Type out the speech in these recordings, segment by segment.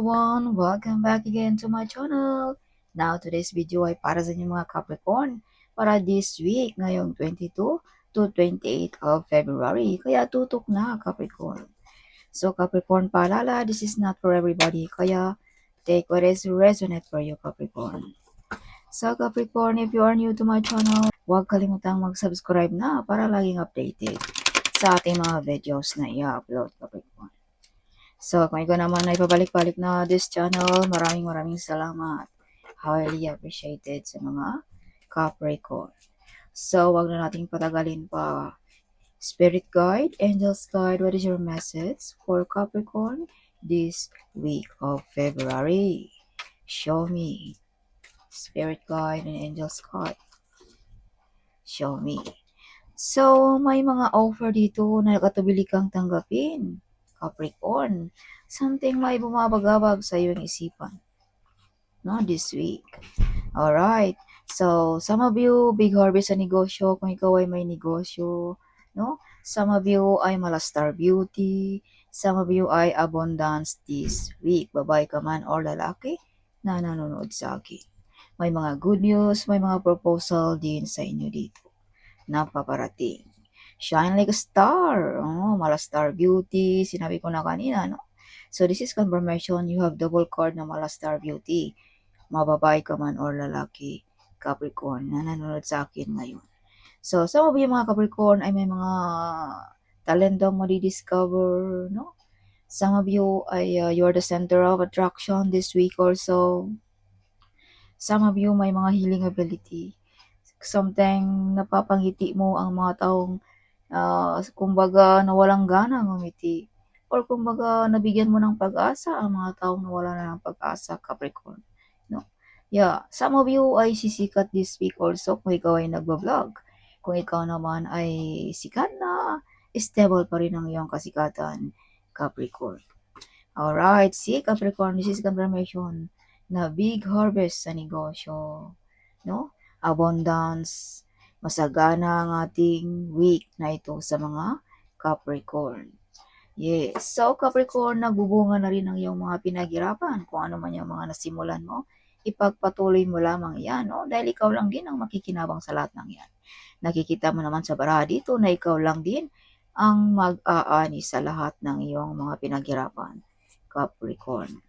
everyone! Welcome back again to my channel. Now, today's video ay para sa inyo mga Capricorn para this week, ngayong 22 to 28 of February. Kaya tutok na Capricorn. So Capricorn, paalala, this is not for everybody. Kaya take what is resonate for you, Capricorn. So Capricorn, if you are new to my channel, huwag kalimutang mag-subscribe na para laging updated sa ating mga videos na i-upload, Capricorn. So, kung ikaw naman ay pabalik-balik na this channel, maraming salamat. Highly appreciated sa mga Capricorn. So, wag na nating patagalin pa. Spirit Guide, Angels Guide, what is your message for Capricorn this week of February? Show me. Spirit Guide and Angels Guide. Show me. So, may mga offer dito na katubili kang tanggapin. Capricorn, something may bumabagabag sa iyong isipan, no, this week. Alright, so some of you, big harvest sa negosyo, kung ikaw ay may negosyo, no? Some of you ay malastar beauty, some of you ay abundance this week, babae ka man or lalaki na nanonood sa akin. May mga good news, may mga proposal din sa inyo dito na paparating. Shine like a star. Oh, Malastar Beauty. Sinabi ko na kanina, no? So, this is confirmation. You have double card na Malastar Beauty. Mababae ka man or lalaki, Capricorn, na nanonood sa akin ngayon. So, some of you mga Capricorn ay may mga talentong madi-discover, no? Some of you ay you're the center of attraction this week also. Some of you may mga healing ability. Something napapangiti mo ang mga taong kumbaga nawalang gana ngumiti, or kumbaga nabigyan mo ng pag-asa ang mga taong nawalan na ng pag-asa, Capricorn, no? Yeah, some of you ay sisikat this week also kung ikaw ay nagba-vlog. Kung ikaw naman ay sikat na, stable pa rin ang iyong kasikatan, Capricorn. Alright, see Capricorn, this is confirmation na big harvest sa negosyo, no? Abundance, masagana ang ating week na ito sa mga Capricorn. Yes. So, Capricorn, nagbubunga na rin ang iyong mga pinaghirapan. Kung ano man yung mga nasimulan mo, ipagpatuloy mo lamang yan, no? Dahil ikaw lang din ang makikinabang sa lahat ng yan. Nakikita mo naman sa baraha dito na ikaw lang din ang mag-aani sa lahat ng iyong mga pinaghirapan, Capricorn.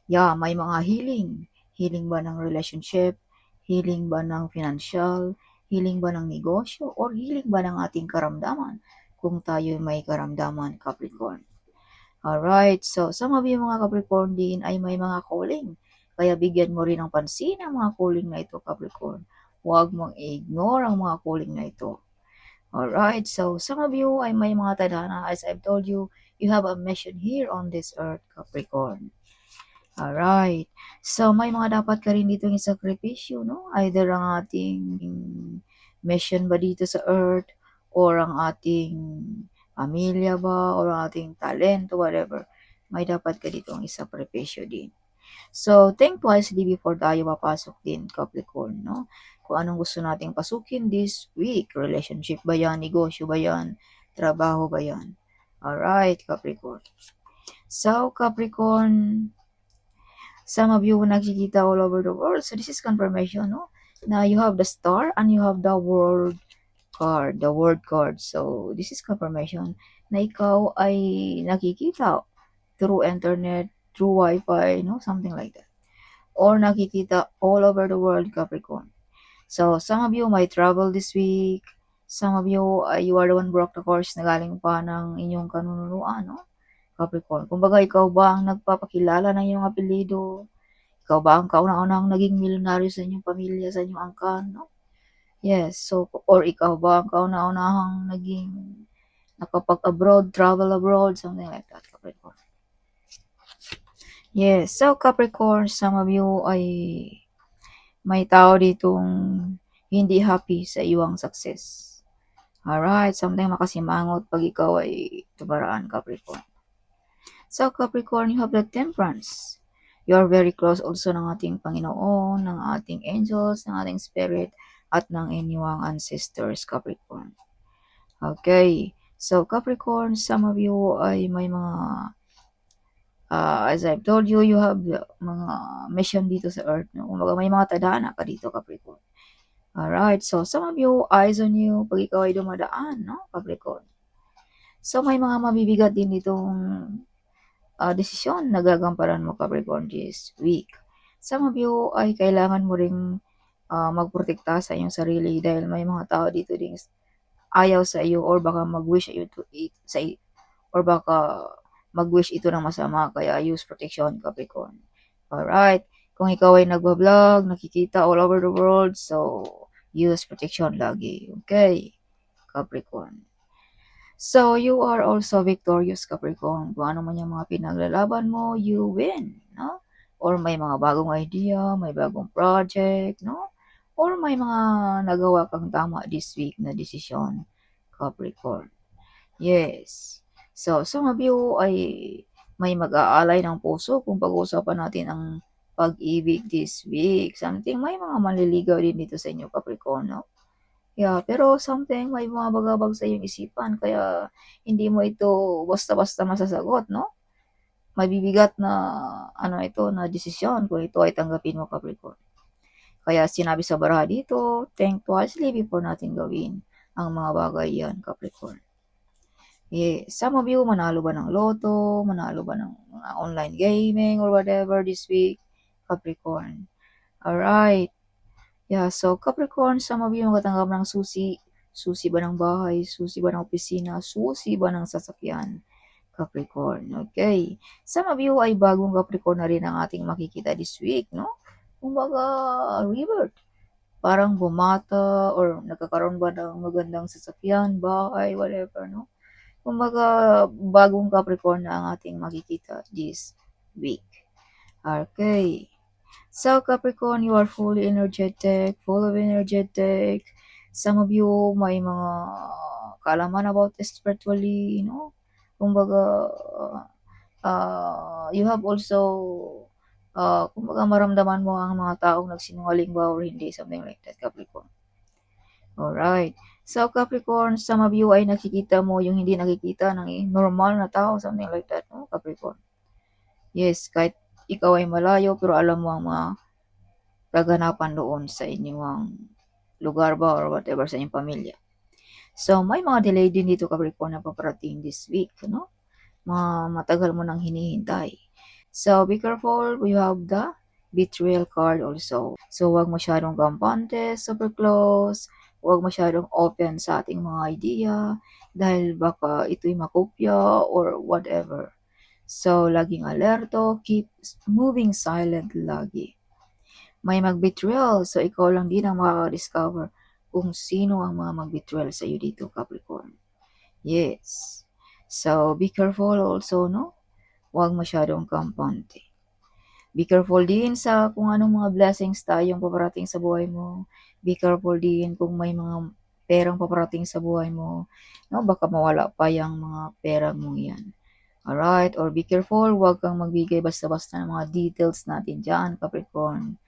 Yeah, may mga healing. Healing ba ng relationship? Healing ba ng financial? Healing ba ng negosyo? Or healing ba ng ating karamdaman? Kung tayo may karamdaman, Capricorn. Alright, so some of you mga Capricorn din ay may mga calling. Kaya bigyan mo rin ng pansin ang mga calling na ito, Capricorn. Huwag mong ignore ang mga calling na ito. Alright, so some of you ay may mga tadhana. As I've told you, you have a mission here on this earth, Capricorn. Alright. So, may mga dapat ka rin ditong isakripisyo, no? Either ang ating mission ba dito sa earth, or ang ating pamilya ba, or ang ating talento, whatever. May dapat ka ditong isakripisyo din. So, think wisely before tayo papasok din, Capricorn, no? Kung anong gusto nating pasukin this week. Relationship ba yan? Negosyo ba yan? Trabaho ba yan? Alright, Capricorn. So, Capricorn, some of you nakikita all over the world. So this is confirmation, no? Na you have the star and you have the world card, the word card. So this is confirmation na ikaw ay nakikita through internet, through Wi-Fi, no? Something like that. Or nakikita all over the world, Capricorn. So some of you might travel this week. Some of you, you are the one broke the course na galing pa ng inyong kanunuan, no? Capricorn. Kumbaga, ikaw ba ang nagpapakilala ng iyong apelido? Ikaw ba ang kauna-unahang naging milyonaryo sa inyong pamilya, sa inyong angkan, no? Yes, so, or ikaw ba ang kauna-unahang naging nakapag-abroad, travel abroad, something like that, Capricorn. Yes, so Capricorn, some of you ay may tao ditong hindi happy sa iyong success. Alright, something makasimangot pag ikaw ay tumaraan, Capricorn. So Capricorn, you have the temperance. You are very close also ng ating Panginoon, ng ating angels, ng ating spirit, at ng inyong ancestors, Capricorn. Okay. So Capricorn, some of you ay may mga As I've told you, you have mga mission dito sa Earth, no? Kumbaga may mga tadhana ka dito, Capricorn. Alright, so some of you, eyes on you, pag ikaw ay dumadaan, no, Capricorn. So may mga mabibigat din ditong desisyon na gagamparan mo, Capricorn, this week. Some of you ay kailangan mo ring magprotekta sa iyong sarili dahil may mga tao dito ding ayaw sa iyo or baka mag-wish ito sa or baka mag-wish ito ng masama kaya use protection, Capricorn. Alright, kung ikaw ay nagba-vlog, nakikita all over the world, so use protection lagi. Okay, Capricorn. So, you are also victorious, Capricorn. Kung ano man yung mga pinaglalaban mo, you win, no? Or may mga bagong idea, may bagong project, no? Or may mga nagawa kang tama this week na desisyon, Capricorn. Yes. So, some of you ay may mag-aalay ng puso kung pag-uusapan natin ang pag-ibig this week. Something, may mga manliligaw din dito sa inyo, Capricorn, no? Yeah, pero something may bumabagabag sa iyong isipan kaya hindi mo ito basta-basta masasagot, no? May bibigat na ano ito na desisyon kung ito ay tanggapin mo, Capricorn. Kaya sinabi sa baraha dito, think wisely before natin gawin ang mga bagay yan, Capricorn. Yes, some of you manalo ba ng loto, manalo ba ng mga online gaming or whatever this week, Capricorn. Alright. Yeah, so Capricorn, some of you makatanggap ng susi. Susi ba ng bahay? Susi ba ng opisina? Susi ba ng sasakyan? Capricorn, okay. Some of you ay bagong Capricorn na rin ang ating makikita this week, no? Kumbaga, rebirth. Parang bumata or nagkakaroon ba ng magandang sasakyan, bahay, whatever, no? Kumbaga, bagong Capricorn na ang ating makikita this week. Okay. So Capricorn, you are fully energetic, full of energetic. Some of you may mga kaalaman about spiritually, you know. Kumbaga, you have also, kumbaga maramdaman mo ang mga taong nagsinungaling ba or hindi, something like that, Capricorn. Alright. So Capricorn, some of you ay nakikita mo yung hindi nakikita ng normal na tao, something like that, no, Capricorn. Yes, kahit ikaw ay malayo, pero alam mo ang mga kaganapan doon sa inyong lugar ba or whatever sa inyong pamilya. So, may mga delay din dito, Capricorn, na paparating this week, no? Matagal mo nang hinihintay. So, be careful, we have the betrayal card also. So, huwag masyadong gampante, super close, huwag masyadong open sa ating mga idea dahil baka ito'y makopya or whatever. So, laging alerto, keep moving silent lagi. May mag-betrayal, so ikaw lang din ang makaka-discover kung sino ang mga mag-betrayal sa iyo dito, Capricorn. Yes. So, be careful also, no? Huwag masyadong kampante. Be careful din sa kung anong mga blessings tayong paparating sa buhay mo. Be careful din kung may mga perang paparating sa buhay mo. No, baka mawala pa yung mga pera mo yan. Alright? Or be careful, huwag kang magbigay basta-basta ng mga details natin dyan, Capricorn.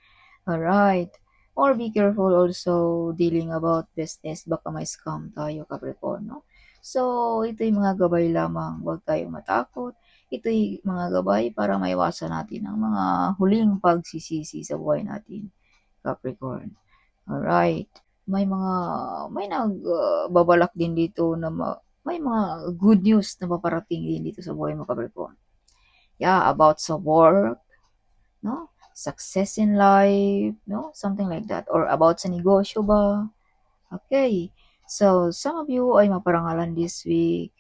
Alright. Or be careful also dealing about business. Baka may scam tayo, Capricorn, no? So, ito'y mga gabay lamang. Huwag tayong matakot. Ito'y mga gabay para maiwasan natin ang mga huling pagsisisi sa buhay natin, Capricorn. Alright. May nagbabalak din dito na may mga good news na paparating din dito sa buhay mo, Capricorn. Yeah, about sa work, no? Success in life, no? Something like that. Or about sa negosyo ba? Okay. So, some of you ay maparangalan this week,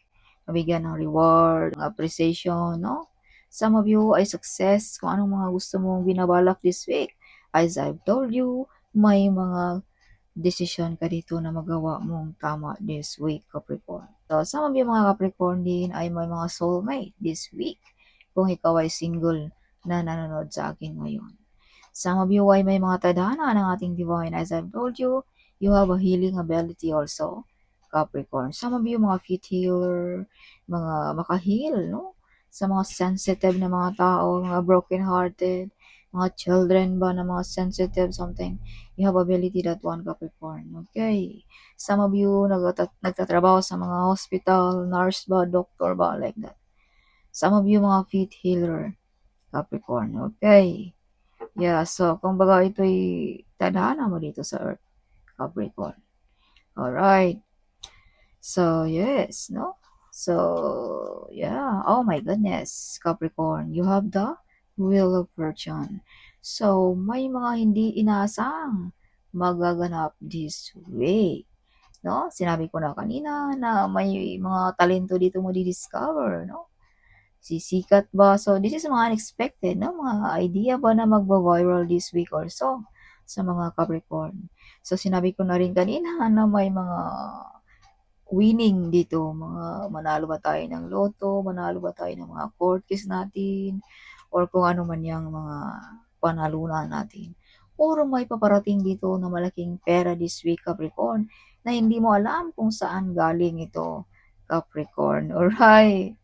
mabigyan ng reward, ng appreciation, no? Some of you ay success kung anong mga gusto mong binabalak this week. As I've told you, may mga decision ka dito na magawa mong tama this week, Capricorn. So, some of you mga Capricorn din ay may mga soulmate this week. Kung ikaw ay single na nanonood sa akin ngayon. Some of you ay may mga tadhana ng ating divine. As I've told you, you have a healing ability also, Capricorn. Some of you mga fit healer, mga maka-heal, no? Sa mga sensitive na mga tao, mga broken-hearted, mga children ba na mga sensitive, something. You have ability that one, Capricorn. Okay. Some of you nagtatrabaho sa mga hospital, nurse ba, doctor ba, like that. Some of you mga feet healer, Capricorn. Okay. Yeah, so kumbaga ito'y tadhana mo dito sa Earth, Capricorn. Alright. So, yes, no? So, yeah. Oh my goodness, Capricorn, you have the Wheel of Fortune. So, may mga hindi inaasang magaganap this way. No? Sinabi ko na kanina na may mga talento dito mo di-discover, no? Sisikat ba? So, this is mga unexpected, no? Mga idea ba na magba-viral this week or so sa mga Capricorn. So, sinabi ko na rin kanina na may mga winning dito, mga manalo ba tayo ng loto, manalo ba tayo ng mga court case natin, or kung ano man yang mga panalunan natin. Or may paparating dito na malaking pera this week, Capricorn, na hindi mo alam kung saan galing ito, Capricorn. Alright.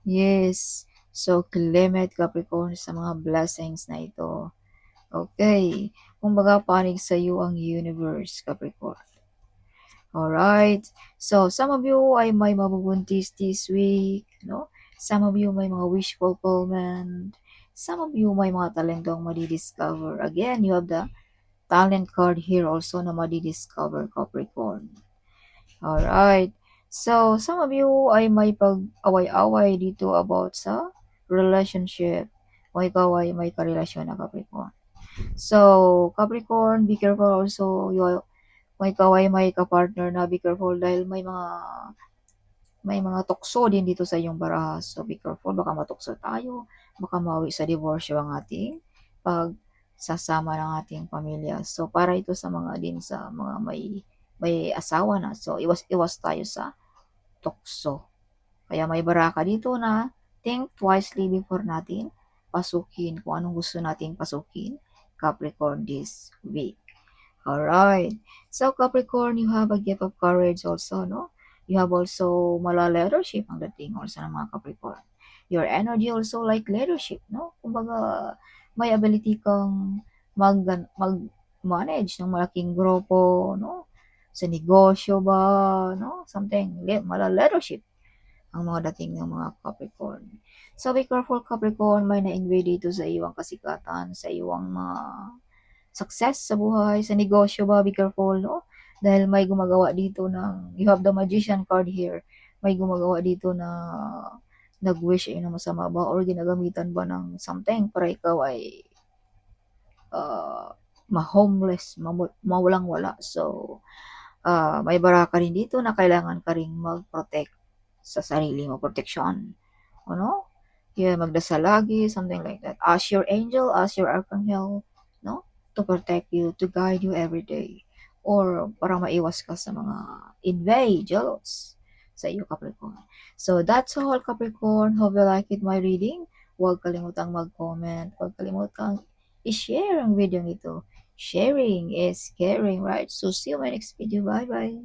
Yes. So, claim it, Capricorn, sa mga blessings na ito. Okay. Kumbaga, panig sa iyo ang universe, Capricorn. Alright. So, some of you ay may mabubuntis this week, no? Some of you may mga wish fulfillment. Some of you may mga talentong madi-discover. Again, you have the talent card here also na madi-discover, Capricorn. Alright. So, some of you ay may pag-away-away dito about sa relationship. O ikaw ay may karelasyon na Capricorn. So, Capricorn, be careful also. Kung ikaw ay may ka-partner na, be careful dahil may mga tukso din dito sa iyong baraha. So, be careful. Baka matukso tayo. Baka mawi sa divorce ang ating pagsasama ng ating pamilya. So, para ito sa mga din sa mga may asawa na. So, iwas tayo sa tukso. Kaya may baraka dito na think wisely before natin pasukin kung anong gusto nating pasukin, Capricorn, this week. Alright. So, Capricorn, you have a gift of courage also, no? You have also mala leadership ang dating also ng mga Capricorn. Your energy also like leadership, no? Kumbaga, may ability kang mag-manage ng malaking grupo, no? Sa negosyo ba, no? Something, mala leadership ang mga dating ng mga Capricorn. So, be careful, Capricorn, may na-invade dito sa iyong kasikatan, sa iyong mga success sa buhay, sa negosyo ba, be careful, no? Dahil may gumagawa dito ng, you have the magician card here, may gumagawa dito na nag-wish ay na masama ba or ginagamitan ba ng something para ikaw ay ma-homeless, mawalang wala. So, may baraka rin dito na kailangan ka rin mag-protect sa sarili mo, protection. Ano? Yeah, magdasal lagi, something like that. Ask your angel, ask your archangel, no? To protect you, to guide you every day. Or para maiwas ka sa mga invade, jealous sa iyo, Capricorn. So, that's all, Capricorn. Hope you like it, my reading. Huwag kalimutang mag-comment. Huwag kalimutang i-share ang video nito. Sharing is caring, right? So, see you in my next video. Bye-bye.